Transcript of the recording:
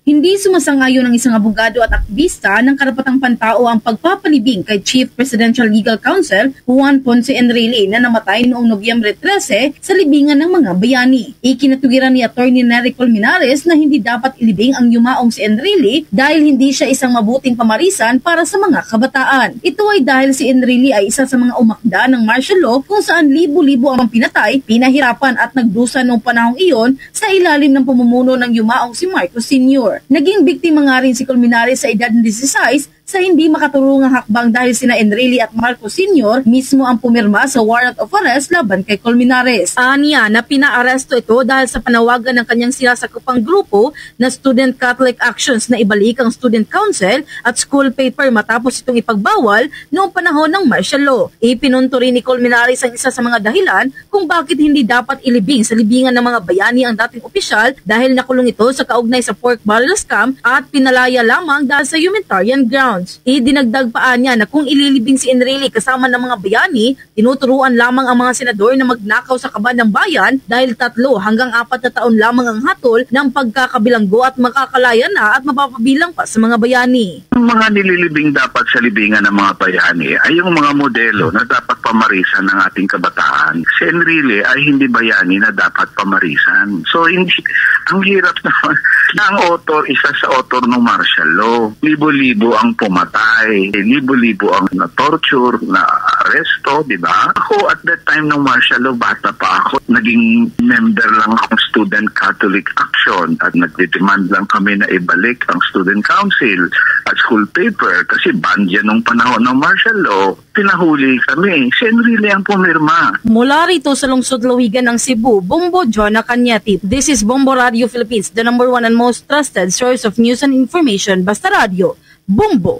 Hindi sumasang-ayon ng isang abogado at aktivista ng karapatang pantao ang pagpapalibing kay Chief Presidential Legal Counsel Juan Ponce Enrile na namatay noong Nobyembre 13 sa libingan ng mga bayani. Ikinatuwiran ni Atty. Nery Colmenares na hindi dapat ilibing ang yumaong si Enrile dahil hindi siya isang mabuting pamarisan para sa mga kabataan. Ito ay dahil si Enrile ay isa sa mga umakda ng martial law kung saan libo-libo ang pinatay, pinahirapan at nagdusa noong panahong iyon sa ilalim ng pamumuno ng yumaong si Marcos Sr. Naging biktima nga rin si Colmenares sa edad ng 16 sa hindi makaturungang hakbang dahil sina Enrile at Marcos Sr. mismo ang pumirma sa warrant of arrest laban kay Colmenares. Aniya na pinaaresto ito dahil sa panawagan ng kanyang sinasakupang grupo na Student Catholic Actions na ibalik ang Student Council at school paper matapos itong ipagbawal noong panahon ng martial law. Ipinunto rin ni Colmenares ang isa sa mga dahilan kung bakit hindi dapat ilibing sa libingan ng mga bayani ang dating opisyal dahil nakulong ito sa kaugnay sa pork barrel scam at pinalaya lamang dahil sa humanitarian grounds. Idinagdag pa niya na kung ililibing si Enrile kasama ng mga bayani, tinuturuan lamang ang mga senador na magnakaw sa kaban ng bayan dahil 3 hanggang 4 na taon lamang ang hatol ng pagkakabilanggo at makakalaya na at mapapabilang pa sa mga bayani. Ang mga nililibing dapat sa libingan ng mga bayani ay yung mga modelo na dapat pamarisan ng ating kabataan. Si Enrile ay hindi bayani na dapat pamarisan. So hindi, ang hirap naman. Ang author, isa sa author ng martial law. Libo-libo ang pumatay, libo-libo ang na-torture, na-aresto, di ba? Ako at that time ng martial law, bata pa ako, naging member lang akong Student Catholic Action at nagdidemand lang kami na ibalik ang Student Council at school paper kasi banned yan nung panahon ng martial law. Pinahuli kami. Si Enrile ang pumirma. Mula rito sa lungsod Lawigan ng Cebu, Bombo Jonah Cañete. This is Bombo Radio Philippines, the #1 and most trusted source of news and information. Basta Radio, Bombo!